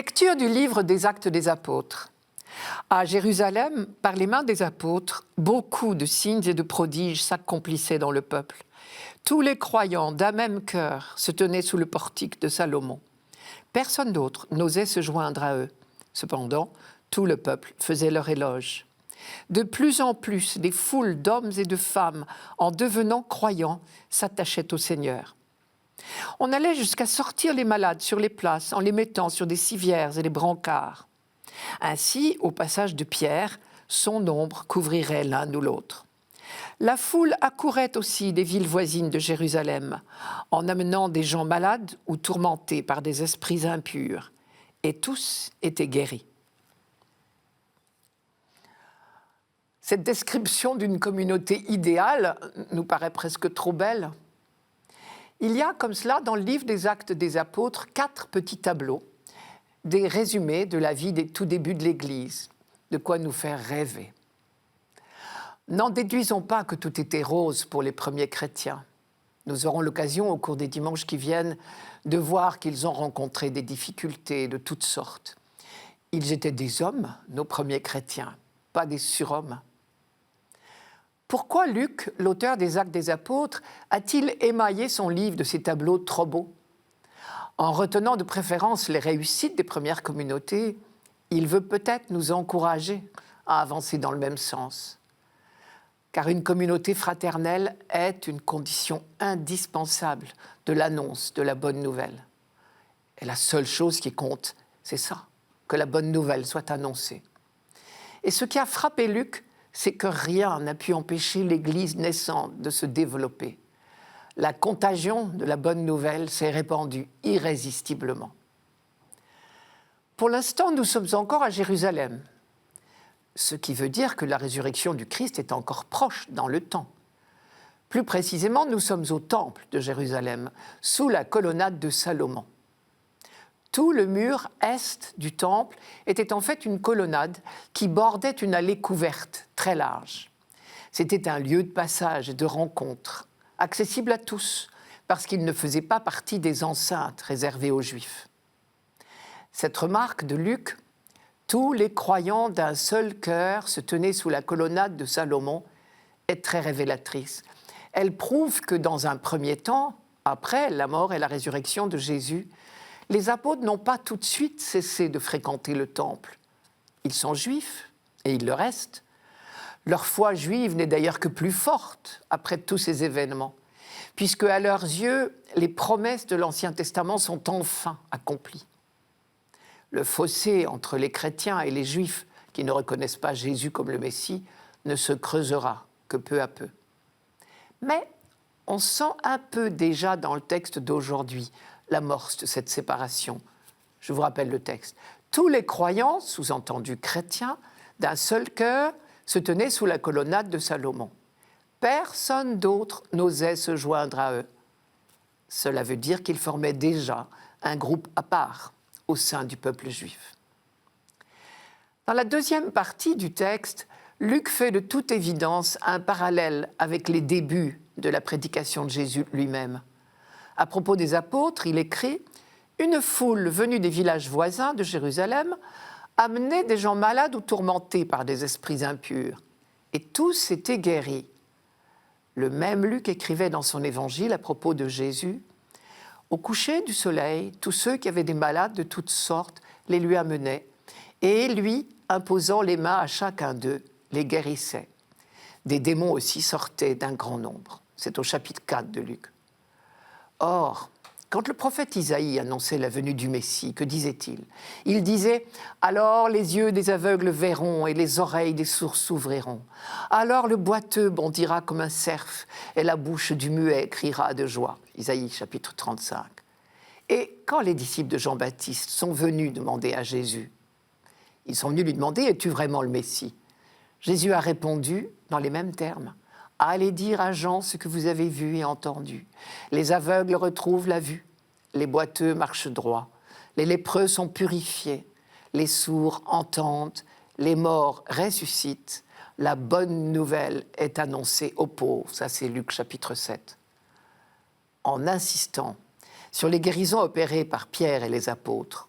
Lecture du livre des Actes des Apôtres. À Jérusalem, par les mains des apôtres, beaucoup de signes et de prodiges s'accomplissaient dans le peuple. Tous les croyants d'un même cœur se tenaient sous le portique de Salomon. Personne d'autre n'osait se joindre à eux. Cependant, tout le peuple faisait leur éloge. De plus en plus, des foules d'hommes et de femmes, en devenant croyants, s'attachaient au Seigneur. On allait jusqu'à sortir les malades sur les places en les mettant sur des civières et des brancards. Ainsi, au passage de Pierre, son ombre couvrirait l'un ou l'autre. La foule accourait aussi des villes voisines de Jérusalem, en amenant des gens malades ou tourmentés par des esprits impurs, et tous étaient guéris. Cette description d'une communauté idéale nous paraît presque trop belle. Il y a comme cela dans le livre des Actes des Apôtres 4 petits tableaux, des résumés de la vie des tout débuts de l'Église, de quoi nous faire rêver. N'en déduisons pas que tout était rose pour les premiers chrétiens. Nous aurons l'occasion au cours des dimanches qui viennent de voir qu'ils ont rencontré des difficultés de toutes sortes. Ils étaient des hommes, nos premiers chrétiens, pas des surhommes. Pourquoi Luc, l'auteur des Actes des Apôtres, a-t-il émaillé son livre de ces tableaux trop beaux ? En retenant de préférence les réussites des premières communautés, il veut peut-être nous encourager à avancer dans le même sens. Car une communauté fraternelle est une condition indispensable de l'annonce de la bonne nouvelle. Et la seule chose qui compte, c'est ça, que la bonne nouvelle soit annoncée. Et ce qui a frappé Luc, c'est que rien n'a pu empêcher l'Église naissante de se développer. La contagion de la bonne nouvelle s'est répandue irrésistiblement. Pour l'instant, nous sommes encore à Jérusalem, ce qui veut dire que la résurrection du Christ est encore proche dans le temps. Plus précisément, nous sommes au temple de Jérusalem, sous la colonnade de Salomon. Tout le mur est du temple était en fait une colonnade qui bordait une allée couverte, très large. C'était un lieu de passage et de rencontre, accessible à tous, parce qu'il ne faisait pas partie des enceintes réservées aux Juifs. Cette remarque de Luc, tous les croyants d'un seul cœur se tenaient sous la colonnade de Salomon, est très révélatrice. Elle prouve que dans un premier temps, après la mort et la résurrection de Jésus, les apôtres n'ont pas tout de suite cessé de fréquenter le temple. Ils sont juifs, et ils le restent. Leur foi juive n'est d'ailleurs que plus forte après tous ces événements, puisque à leurs yeux, les promesses de l'Ancien Testament sont enfin accomplies. Le fossé entre les chrétiens et les juifs qui ne reconnaissent pas Jésus comme le Messie ne se creusera que peu à peu. Mais on sent un peu déjà dans le texte d'aujourd'hui l'amorce de cette séparation. Je vous rappelle le texte. Tous les croyants, sous-entendus chrétiens, d'un seul cœur, se tenaient sous la colonnade de Salomon. Personne d'autre n'osait se joindre à eux. Cela veut dire qu'ils formaient déjà un groupe à part au sein du peuple juif. Dans la deuxième partie du texte, Luc fait de toute évidence un parallèle avec les débuts de la prédication de Jésus lui-même. À propos des apôtres, il écrit « Une foule venue des villages voisins de Jérusalem amenait des gens malades ou tourmentés par des esprits impurs, et tous étaient guéris. » Le même Luc écrivait dans son évangile à propos de Jésus « Au coucher du soleil, tous ceux qui avaient des malades de toutes sortes les lui amenaient, et lui, imposant les mains à chacun d'eux, les guérissait. Des démons aussi sortaient d'un grand nombre. » C'est au chapitre 4 de Luc. Or, quand le prophète Isaïe annonçait la venue du Messie, que disait-il ? Il disait « Alors les yeux des aveugles verront et les oreilles des sourds s'ouvriront. Alors le boiteux bondira comme un cerf et la bouche du muet criera de joie. » Isaïe chapitre 35. Et quand les disciples de Jean-Baptiste sont venus demander à Jésus, ils sont venus lui demander « Es-tu vraiment le Messie ?» Jésus a répondu dans les mêmes termes. Allez dire à Jean ce que vous avez vu et entendu. Les aveugles retrouvent la vue, les boiteux marchent droit, les lépreux sont purifiés, les sourds entendent, les morts ressuscitent, la bonne nouvelle est annoncée aux pauvres. Ça, c'est Luc chapitre 7. En insistant sur les guérisons opérées par Pierre et les apôtres,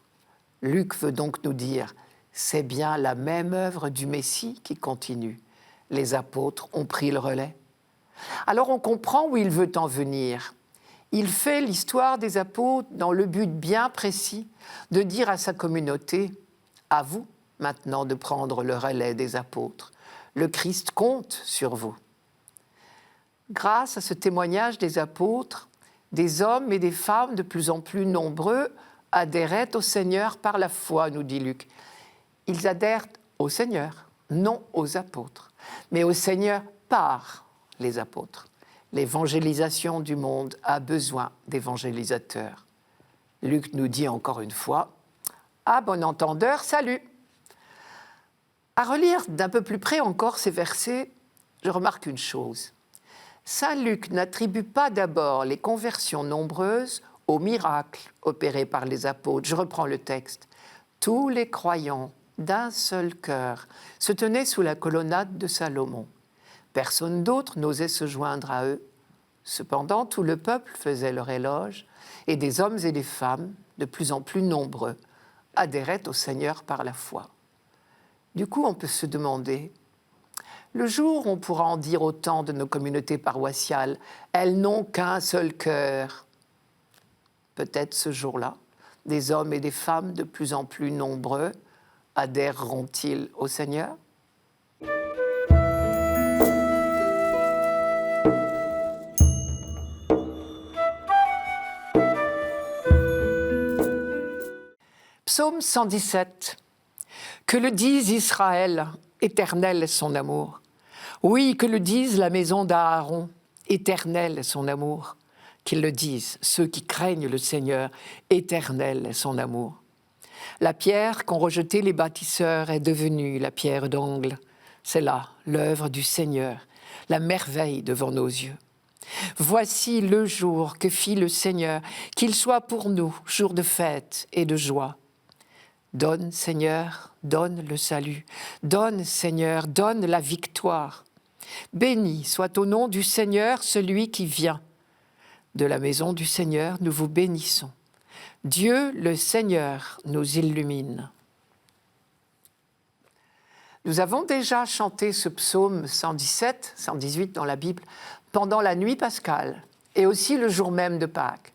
Luc veut donc nous dire, c'est bien la même œuvre du Messie qui continue. Les apôtres ont pris le relais. Alors on comprend où il veut en venir. Il fait l'histoire des apôtres dans le but bien précis de dire à sa communauté, à vous maintenant de prendre le relais des apôtres. Le Christ compte sur vous. Grâce à ce témoignage des apôtres, des hommes et des femmes de plus en plus nombreux adhéraient au Seigneur par la foi, nous dit Luc. Ils adhèrent au Seigneur, non aux apôtres, mais au Seigneur par les apôtres. L'évangélisation du monde a besoin d'évangélisateurs. Luc nous dit encore une fois, à bon entendeur, salut. À relire d'un peu plus près encore ces versets, je remarque une chose. Saint Luc n'attribue pas d'abord les conversions nombreuses aux miracles opérés par les apôtres. Je reprends le texte. Tous les croyants d'un seul cœur se tenaient sous la colonnade de Salomon. Personne d'autre n'osait se joindre à eux. Cependant, tout le peuple faisait leur éloge et des hommes et des femmes, de plus en plus nombreux, adhéraient au Seigneur par la foi. Du coup, on peut se demander, le jour où on pourra en dire autant de nos communautés paroissiales, elles n'ont qu'un seul cœur. Peut-être ce jour-là, des hommes et des femmes de plus en plus nombreux adhéreront-ils au Seigneur ? Psaume 117. Que le dise Israël, éternel est son amour. Oui, que le dise la maison d'Aaron, éternel est son amour. Qu'ils le disent ceux qui craignent le Seigneur, éternel est son amour. La pierre qu'ont rejetée les bâtisseurs est devenue la pierre d'angle. C'est là l'œuvre du Seigneur, la merveille devant nos yeux. Voici le jour que fit le Seigneur, qu'il soit pour nous jour de fête et de joie. Donne, Seigneur, donne le salut. Donne, Seigneur, donne la victoire. Béni soit au nom du Seigneur celui qui vient. De la maison du Seigneur, nous vous bénissons. Dieu, le Seigneur, nous illumine. Nous avons déjà chanté ce psaume 117, 118 dans la Bible, pendant la nuit pascale et aussi le jour même de Pâques.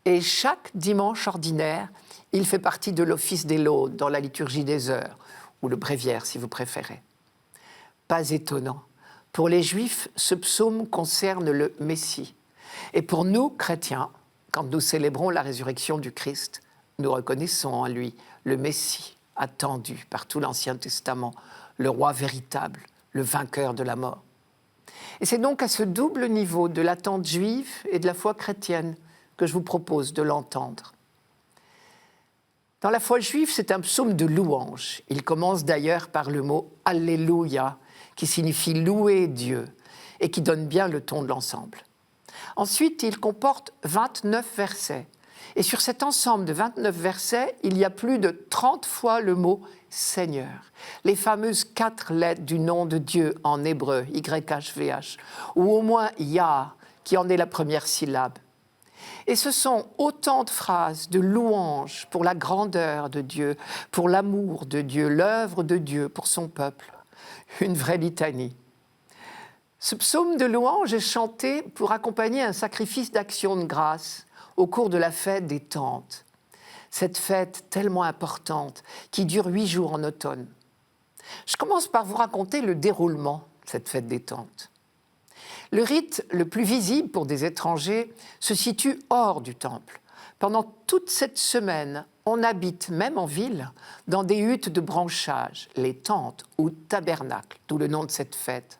Et chaque dimanche ordinaire, il fait partie de l'office des laudes dans la liturgie des heures, ou le bréviaire si vous préférez. Pas étonnant. Pour les Juifs, ce psaume concerne le Messie. Et pour nous, chrétiens, quand nous célébrons la résurrection du Christ, nous reconnaissons en lui le Messie attendu par tout l'Ancien Testament, le roi véritable, le vainqueur de la mort. Et c'est donc à ce double niveau de l'attente juive et de la foi chrétienne que je vous propose de l'entendre. Dans la foi juive, c'est un psaume de louange. Il commence d'ailleurs par le mot « Alléluia » qui signifie « louer Dieu » et qui donne bien le ton de l'ensemble. Ensuite, il comporte 29 versets. Et sur cet ensemble de 29 versets, il y a plus de 30 fois le mot « Seigneur », les fameuses 4 lettres du nom de Dieu en hébreu, YHVH, ou au moins « Yah », qui en est la première syllabe. Et ce sont autant de phrases de louange pour la grandeur de Dieu, pour l'amour de Dieu, l'œuvre de Dieu pour son peuple. Une vraie litanie. Ce psaume de louange est chanté pour accompagner un sacrifice d'action de grâce au cours de la fête des Tentes. Cette fête tellement importante qui dure 8 jours en automne. Je commence par vous raconter le déroulement de cette fête des Tentes. Le rite le plus visible pour des étrangers se situe hors du temple. Pendant toute cette semaine, on habite, même en ville, dans des huttes de branchage, les tentes ou tabernacles, d'où le nom de cette fête,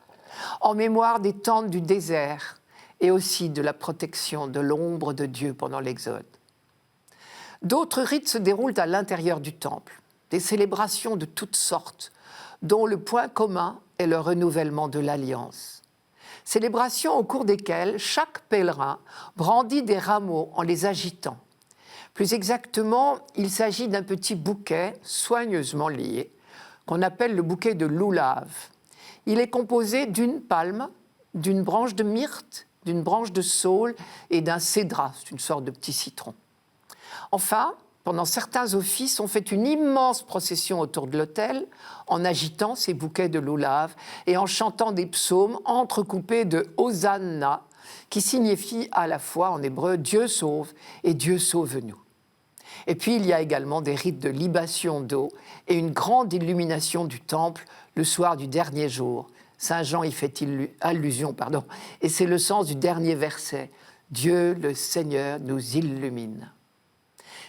en mémoire des tentes du désert et aussi de la protection de l'ombre de Dieu pendant l'Exode. D'autres rites se déroulent à l'intérieur du temple, des célébrations de toutes sortes, dont le point commun est le renouvellement de l'alliance. Célébrations au cours desquelles chaque pèlerin brandit des rameaux en les agitant. Plus exactement, il s'agit d'un petit bouquet soigneusement lié, qu'on appelle le bouquet de loulave. Il est composé d'une palme, d'une branche de myrte, d'une branche de saule et d'un cédrat, c'est une sorte de petit citron. Enfin, pendant certains offices, on fait une immense procession autour de l'autel en agitant ces bouquets de loulaves et en chantant des psaumes entrecoupés de Hosanna, qui signifie à la fois en hébreu « Dieu sauve » et « Dieu sauve-nous ». Et puis il y a également des rites de libation d'eau et une grande illumination du temple le soir du dernier jour. Saint Jean y fait allusion, et c'est le sens du dernier verset. Dieu le Seigneur nous illumine.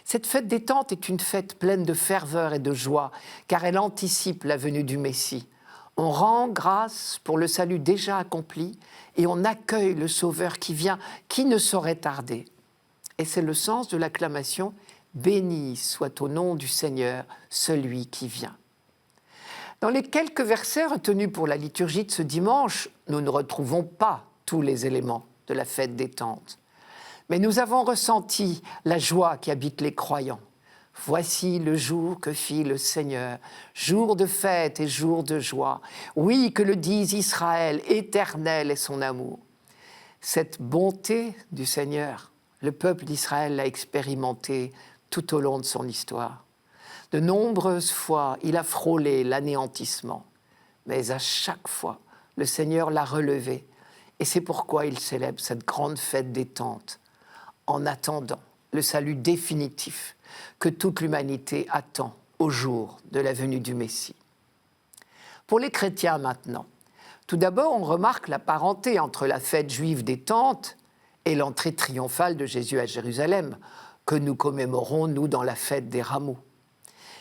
Cette fête des tentes est une fête pleine de ferveur et de joie, car elle anticipe la venue du Messie. On rend grâce pour le salut déjà accompli et on accueille le Sauveur qui vient, qui ne saurait tarder. Et c'est le sens de l'acclamation « Béni soit au nom du Seigneur, celui qui vient ». Dans les quelques versets retenus pour la liturgie de ce dimanche, nous ne retrouvons pas tous les éléments de la fête des tentes. Mais nous avons ressenti la joie qui habite les croyants. Voici le jour que fit le Seigneur, jour de fête et jour de joie. Oui, que le dise Israël, éternel est son amour. Cette bonté du Seigneur, le peuple d'Israël l'a expérimentée tout au long de son histoire. De nombreuses fois, il a frôlé l'anéantissement. Mais à chaque fois, le Seigneur l'a relevé. Et c'est pourquoi il célèbre cette grande fête des tentes, en attendant le salut définitif que toute l'humanité attend au jour de la venue du Messie. Pour les chrétiens maintenant, tout d'abord on remarque la parenté entre la fête juive des tentes et l'entrée triomphale de Jésus à Jérusalem, que nous commémorons, nous, dans la fête des rameaux.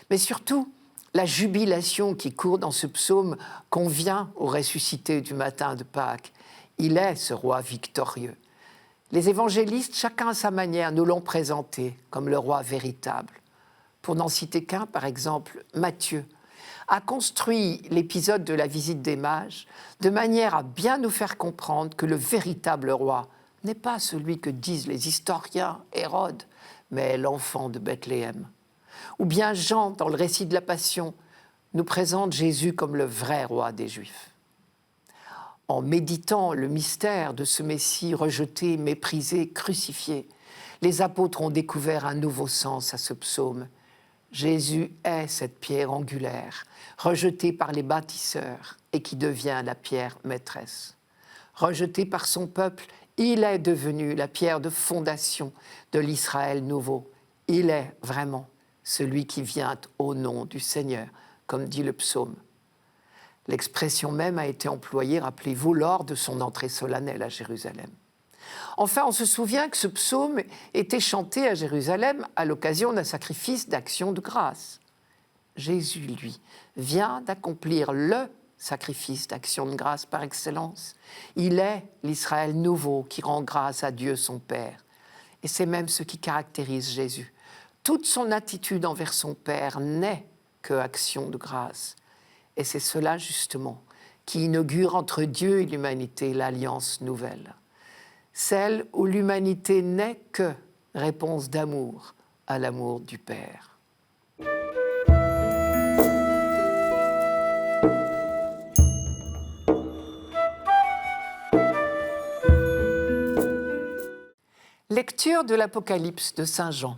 Mais surtout, la jubilation qui court dans ce psaume convient au ressuscité du matin de Pâques. Il est ce roi victorieux. Les évangélistes, chacun à sa manière, nous l'ont présenté comme le roi véritable. Pour n'en citer qu'un, par exemple, Matthieu a construit l'épisode de la visite des mages de manière à bien nous faire comprendre que le véritable roi n'est pas celui que disent les historiens, Hérode, mais l'enfant de Bethléem. Ou bien Jean, dans le récit de la Passion, nous présente Jésus comme le vrai roi des Juifs. En méditant le mystère de ce Messie rejeté, méprisé, crucifié, les apôtres ont découvert un nouveau sens à ce psaume. Jésus est cette pierre angulaire, rejetée par les bâtisseurs et qui devient la pierre maîtresse. Rejeté par son peuple, il est devenu la pierre de fondation de l'Israël nouveau. Il est vraiment celui qui vient au nom du Seigneur, comme dit le psaume. L'expression même a été employée, rappelez-vous, lors de son entrée solennelle à Jérusalem. Enfin, on se souvient que ce psaume était chanté à Jérusalem à l'occasion d'un sacrifice d'action de grâce. Jésus, lui, vient d'accomplir le sacrifice d'action de grâce par excellence. Il est l'Israël nouveau qui rend grâce à Dieu son Père. Et c'est même ce qui caractérise Jésus. Toute son attitude envers son Père n'est que action de grâce. Et c'est cela, justement, qui inaugure entre Dieu et l'humanité l'alliance nouvelle. Celle où l'humanité n'est que réponse d'amour à l'amour du Père. Lecture de l'Apocalypse de Saint Jean.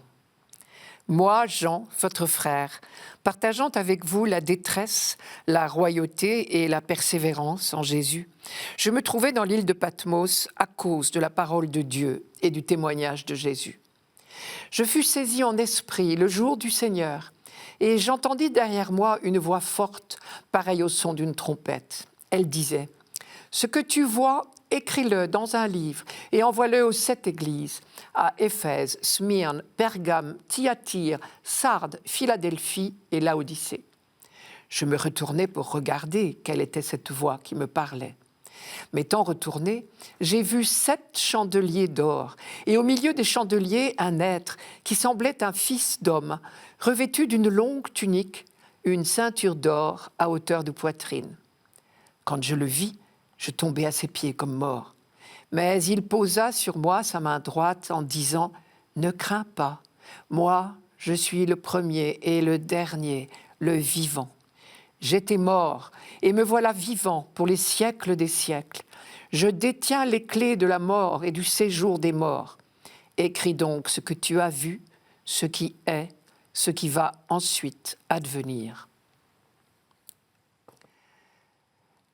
Moi, Jean, votre frère, partageant avec vous la détresse, la royauté et la persévérance en Jésus, je me trouvais dans l'île de Patmos à cause de la parole de Dieu et du témoignage de Jésus. Je fus saisi en esprit le jour du Seigneur, et j'entendis derrière moi une voix forte, pareille au son d'une trompette. Elle disait « Ce que tu vois, écris-le dans un livre et envoie-le aux 7 églises, à Éphèse, Smyrne, Pergame, Thyatire, Sardes, Philadelphie et Laodicée. » Je me retournai pour regarder quelle était cette voix qui me parlait. M'étant retourné, j'ai vu 7 chandeliers d'or, et au milieu des chandeliers, un être qui semblait un fils d'homme, revêtu d'une longue tunique, une ceinture d'or à hauteur de poitrine. Quand je le vis, je tombai à ses pieds comme mort. Mais il posa sur moi sa main droite en disant « Ne crains pas, moi je suis le premier et le dernier, le vivant. J'étais mort et me voilà vivant pour les siècles des siècles. Je détiens les clés de la mort et du séjour des morts. Écris donc ce que tu as vu, ce qui est, ce qui va ensuite advenir.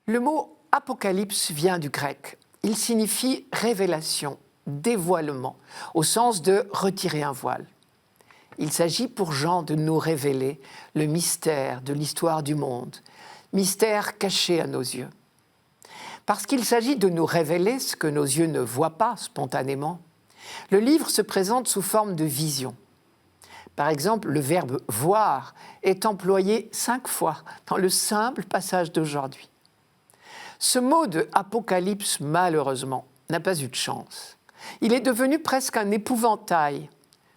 Le mot « apocalypse » vient du grec. Il signifie révélation, dévoilement, au sens de retirer un voile. Il s'agit pour Jean de nous révéler le mystère de l'histoire du monde, mystère caché à nos yeux. Parce qu'il s'agit de nous révéler ce que nos yeux ne voient pas spontanément, le livre se présente sous forme de vision. Par exemple, le verbe « voir » est employé 5 fois dans le simple passage d'aujourd'hui. Ce mot de « apocalypse », malheureusement, n'a pas eu de chance. Il est devenu presque un épouvantail,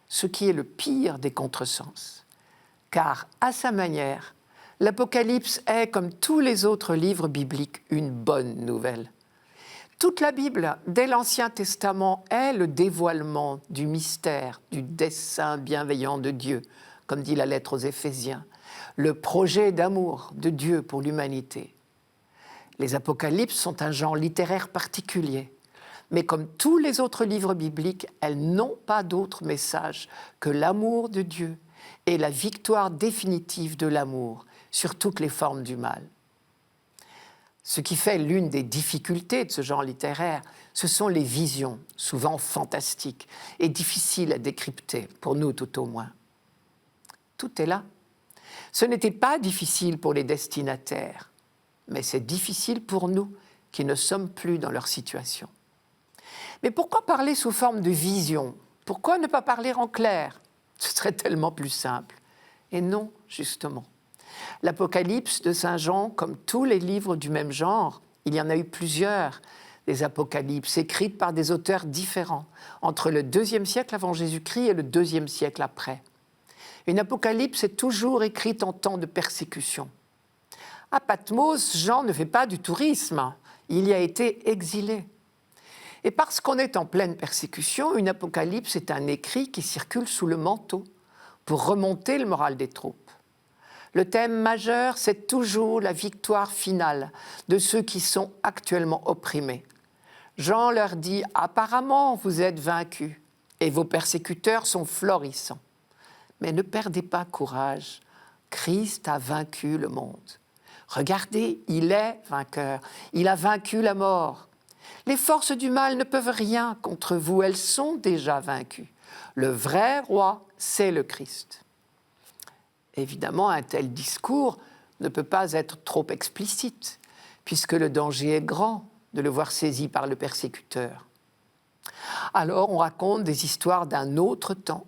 ce qui est le pire des contresens. Car, à sa manière, l'Apocalypse est, comme tous les autres livres bibliques, une bonne nouvelle. Toute la Bible, dès l'Ancien Testament, est le dévoilement du mystère, du dessein bienveillant de Dieu, comme dit la lettre aux Éphésiens, le projet d'amour de Dieu pour l'humanité. Les Apocalypses sont un genre littéraire particulier, mais comme tous les autres livres bibliques, elles n'ont pas d'autre message que l'amour de Dieu et la victoire définitive de l'amour sur toutes les formes du mal. Ce qui fait l'une des difficultés de ce genre littéraire, ce sont les visions, souvent fantastiques et difficiles à décrypter, pour nous tout au moins. Tout est là. Ce n'était pas difficile pour les destinataires, mais c'est difficile pour nous qui ne sommes plus dans leur situation. Mais pourquoi parler sous forme de vision? Pourquoi ne pas parler en clair? Ce serait tellement plus simple. Et non, justement. L'Apocalypse de Saint Jean, comme tous les livres du même genre, il y en a eu plusieurs, des Apocalypses écrites par des auteurs différents, entre le IIe siècle avant Jésus-Christ et le IIe siècle après. Une Apocalypse est toujours écrite en temps de persécution. À Patmos, Jean ne fait pas du tourisme, il y a été exilé. Et parce qu'on est en pleine persécution, une apocalypse est un écrit qui circule sous le manteau pour remonter le moral des troupes. Le thème majeur, c'est toujours la victoire finale de ceux qui sont actuellement opprimés. Jean leur dit « Apparemment, vous êtes vaincus et vos persécuteurs sont florissants. Mais ne perdez pas courage, Christ a vaincu le monde. Regardez, il est vainqueur, il a vaincu la mort. Les forces du mal ne peuvent rien contre vous, elles sont déjà vaincues. Le vrai roi, c'est le Christ. » Évidemment, un tel discours ne peut pas être trop explicite, puisque le danger est grand de le voir saisi par le persécuteur. Alors, on raconte des histoires d'un autre temps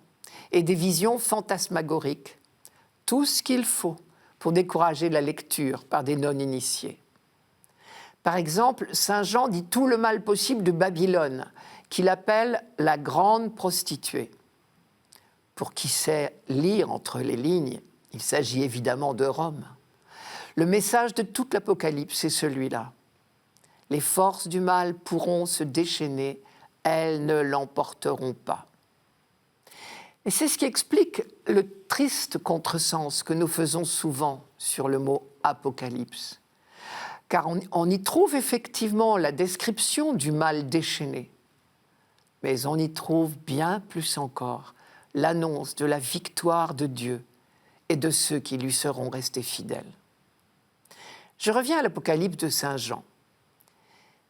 et des visions fantasmagoriques, tout ce qu'il faut pour décourager la lecture par des non-initiés. Par exemple, Saint Jean dit tout le mal possible de Babylone, qu'il appelle la grande prostituée. Pour qui sait lire entre les lignes, il s'agit évidemment de Rome. Le message de toute l'Apocalypse est celui-là. Les forces du mal pourront se déchaîner, elles ne l'emporteront pas. Et c'est ce qui explique le triste contresens que nous faisons souvent sur le mot « apocalypse ». Car on y trouve effectivement la description du mal déchaîné, mais on y trouve bien plus encore l'annonce de la victoire de Dieu et de ceux qui lui seront restés fidèles. Je reviens à l'Apocalypse de Saint Jean.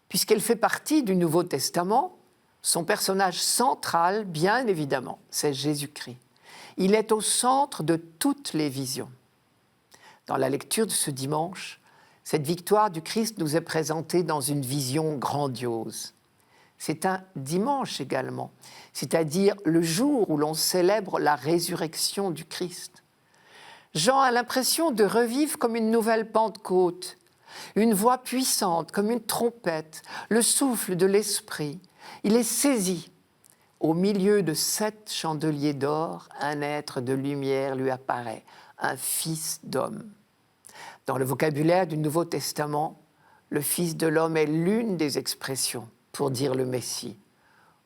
Puisqu'elle fait partie du Nouveau Testament, son personnage central, bien évidemment, c'est Jésus-Christ. Il est au centre de toutes les visions. Dans la lecture de ce dimanche, cette victoire du Christ nous est présentée dans une vision grandiose. C'est un dimanche également, c'est-à-dire le jour où l'on célèbre la résurrection du Christ. Jean a l'impression de revivre comme une nouvelle Pentecôte, une voix puissante comme une trompette, le souffle de l'Esprit. Il est saisi. Au milieu de 7 chandeliers d'or, un être de lumière lui apparaît, un fils d'homme. Dans le vocabulaire du Nouveau Testament, le Fils de l'homme est l'une des expressions pour dire le Messie.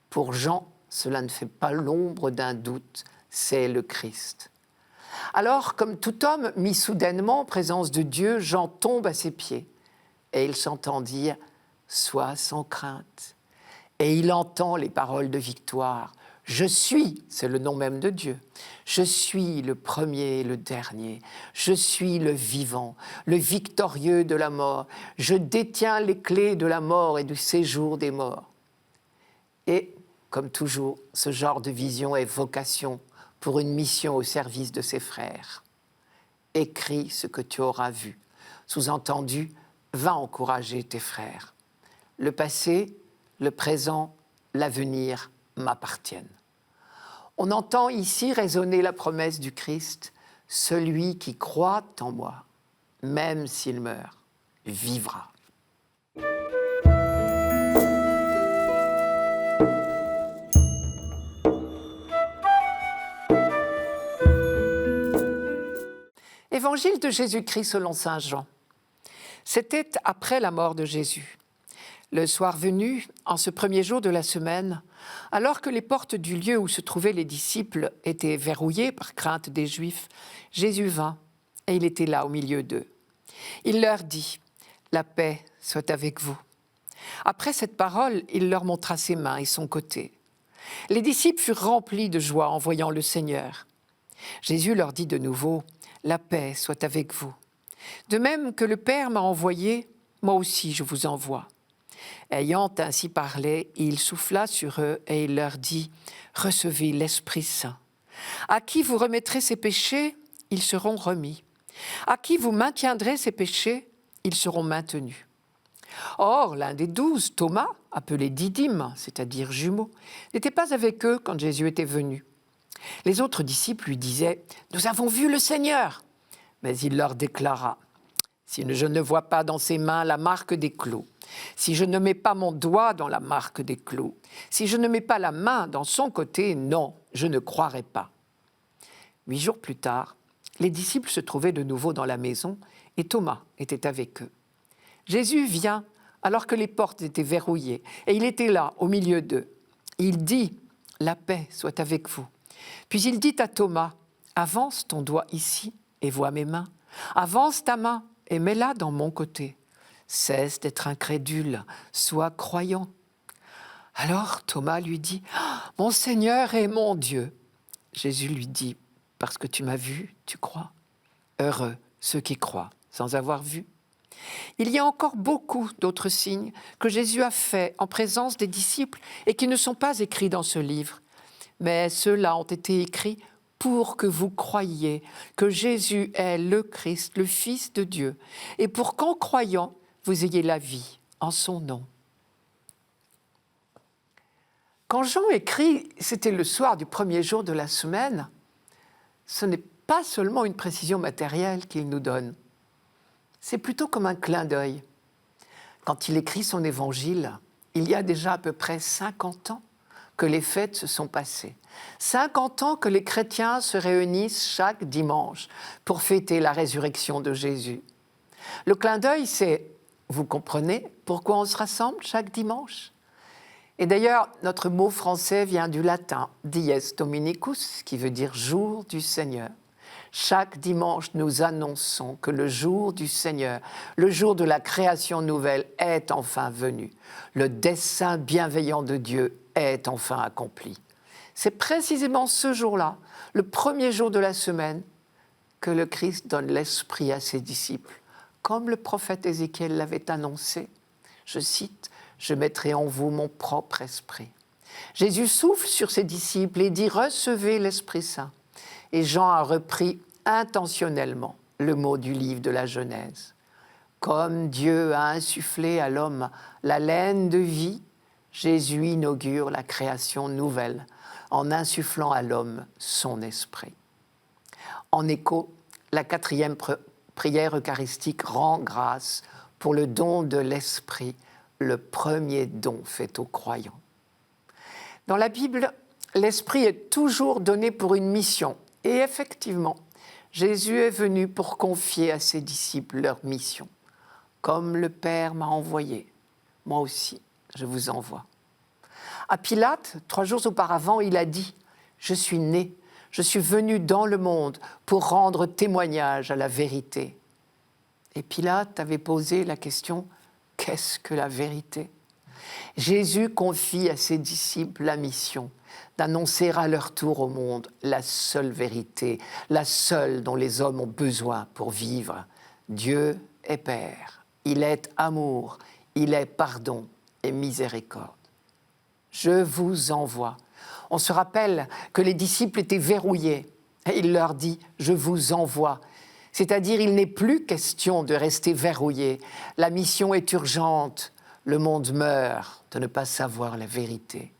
Pour Jean, cela ne fait pas l'ombre d'un doute, c'est le Christ. Alors, comme tout homme mis soudainement en présence de Dieu, Jean tombe à ses pieds et il s'entend dire « Sois sans crainte ». Et il entend les paroles de victoire « Je suis, c'est le nom même de Dieu. Je suis le premier et le dernier. Je suis le vivant, le victorieux de la mort. Je détiens les clés de la mort et du séjour des morts. Et, comme toujours, ce genre de vision est vocation pour une mission au service de ses frères. Écris ce que tu auras vu. Sous-entendu, va encourager tes frères. Le passé, le présent, l'avenir m'appartiennent. On entend ici résonner la promesse du Christ, « Celui qui croit en moi, même s'il meurt, vivra ». Évangile de Jésus-Christ selon saint Jean. C'était après la mort de Jésus. Le soir venu, en ce premier jour de la semaine, alors que les portes du lieu où se trouvaient les disciples étaient verrouillées par crainte des Juifs, Jésus vint et il était là au milieu d'eux. Il leur dit « La paix soit avec vous ». Après cette parole, il leur montra ses mains et son côté. Les disciples furent remplis de joie en voyant le Seigneur. Jésus leur dit de nouveau « La paix soit avec vous ». De même que le Père m'a envoyé, moi aussi je vous envoie. Ayant ainsi parlé, il souffla sur eux et il leur dit « Recevez l'Esprit Saint. À qui vous remettrez ses péchés, ils seront remis. À qui vous maintiendrez ses péchés, ils seront maintenus. » Or, l'un des 12, Thomas, appelé Didyme, c'est-à-dire jumeau, n'était pas avec eux quand Jésus était venu. Les autres disciples lui disaient « Nous avons vu le Seigneur !» Mais il leur déclara « Si je ne vois pas dans ses mains la marque des clous, si je ne mets pas mon doigt dans la marque des clous, si je ne mets pas la main dans son côté, non, je ne croirai pas. » 8 jours plus tard, les disciples se trouvaient de nouveau dans la maison et Thomas était avec eux. Jésus vient alors que les portes étaient verrouillées et il était là au milieu d'eux. Il dit « La paix soit avec vous ». Puis il dit à Thomas « Avance ton doigt ici et vois mes mains. Avance ta main et mets-la dans mon côté. Cesse d'être incrédule, sois croyant. » Alors Thomas lui dit « Mon Seigneur et mon Dieu !» Jésus lui dit « Parce que tu m'as vu, tu crois. Heureux ceux qui croient sans avoir vu. » Il y a encore beaucoup d'autres signes que Jésus a faits en présence des disciples et qui ne sont pas écrits dans ce livre. Mais ceux-là ont été écrits pour que vous croyiez que Jésus est le Christ, le Fils de Dieu, et pour qu'en croyant, vous ayez la vie en son nom. Quand Jean écrit « C'était le soir du premier jour de la semaine », ce n'est pas seulement une précision matérielle qu'il nous donne. C'est plutôt comme un clin d'œil. Quand il écrit son évangile, il y a déjà à peu près 50 ans que les fêtes se sont passées. 50 ans que les chrétiens se réunissent chaque dimanche pour fêter la résurrection de Jésus. Le clin d'œil, c'est, vous comprenez, pourquoi on se rassemble chaque dimanche ? Et d'ailleurs, notre mot français vient du latin « dies Dominicus », qui veut dire « jour du Seigneur ». Chaque dimanche, nous annonçons que le jour du Seigneur, le jour de la création nouvelle, est enfin venu. Le dessein bienveillant de Dieu est enfin accompli. C'est précisément ce jour-là, le premier jour de la semaine, que le Christ donne l'Esprit à ses disciples, comme le prophète Ézéchiel l'avait annoncé. Je cite « Je mettrai en vous mon propre esprit ». Jésus souffle sur ses disciples et dit « Recevez l'Esprit Saint ». Et Jean a repris intentionnellement le mot du livre de la Genèse. Comme Dieu a insufflé à l'homme l'haleine de vie, Jésus inaugure la création nouvelle en insufflant à l'homme son esprit. En écho, la 4e prière eucharistique rend grâce pour le don de l'esprit, le premier don fait aux croyants. Dans la Bible, l'esprit est toujours donné pour une mission. Et effectivement, Jésus est venu pour confier à ses disciples leur mission. Comme le Père m'a envoyé, moi aussi, je vous envoie. À Pilate, 3 jours auparavant, il a dit « Je suis né, je suis venu dans le monde pour rendre témoignage à la vérité. » Et Pilate avait posé la question « Qu'est-ce que la vérité ?» Jésus confie à ses disciples la mission d'annoncer à leur tour au monde la seule vérité, la seule dont les hommes ont besoin pour vivre. Dieu est Père, il est amour, il est pardon et miséricorde. Je vous envoie. On se rappelle que les disciples étaient verrouillés et il leur dit « je vous envoie ». C'est-à-dire il n'est plus question de rester verrouillé. La mission est urgente. Le monde meurt de ne pas savoir la vérité.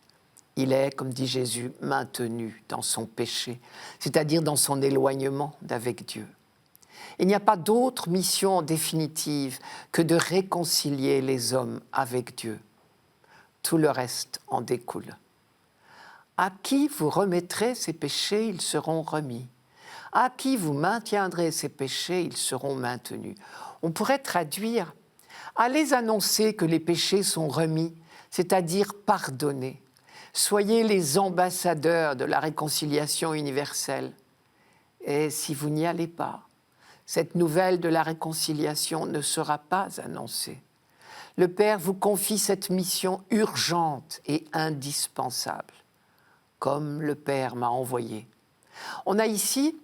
Il est, comme dit Jésus, maintenu dans son péché, c'est-à-dire dans son éloignement d'avec Dieu. Il n'y a pas d'autre mission définitive que de réconcilier les hommes avec Dieu. Tout le reste en découle. À qui vous remettrez ces péchés, ils seront remis. À qui vous maintiendrez ces péchés, ils seront maintenus. On pourrait traduire « Allez annoncer que les péchés sont remis », c'est-à-dire pardonnés. Soyez les ambassadeurs de la réconciliation universelle. Et si vous n'y allez pas, cette nouvelle de la réconciliation ne sera pas annoncée. Le Père vous confie cette mission urgente et indispensable, comme le Père m'a envoyé. On a ici,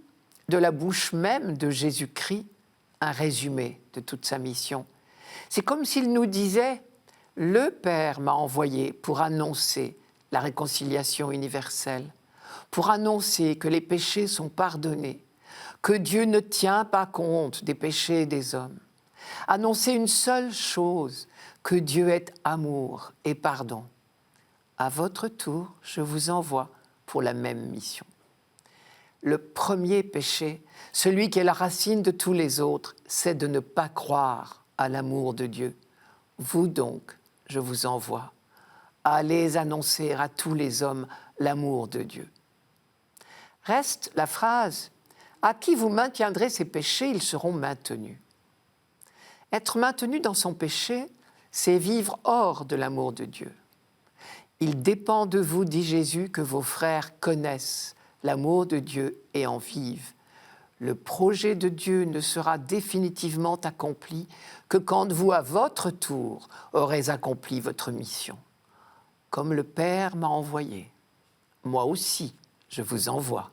de la bouche même de Jésus-Christ, un résumé de toute sa mission. C'est comme s'il nous disait « Le Père m'a envoyé pour annoncer la réconciliation universelle, pour annoncer que les péchés sont pardonnés, que Dieu ne tient pas compte des péchés des hommes. Annoncer une seule chose, que Dieu est amour et pardon. À votre tour, je vous envoie pour la même mission. » Le premier péché, celui qui est la racine de tous les autres, c'est de ne pas croire à l'amour de Dieu. Vous donc, je vous envoie. Allez annoncer à tous les hommes l'amour de Dieu. Reste la phrase « À qui vous maintiendrez ces péchés, ils seront maintenus ». Être maintenu dans son péché, c'est vivre hors de l'amour de Dieu. Il dépend de vous, dit Jésus, que vos frères connaissent l'amour de Dieu et en vivent. Le projet de Dieu ne sera définitivement accompli que quand vous, à votre tour, aurez accompli votre mission. Comme le Père m'a envoyé, moi aussi, je vous envoie.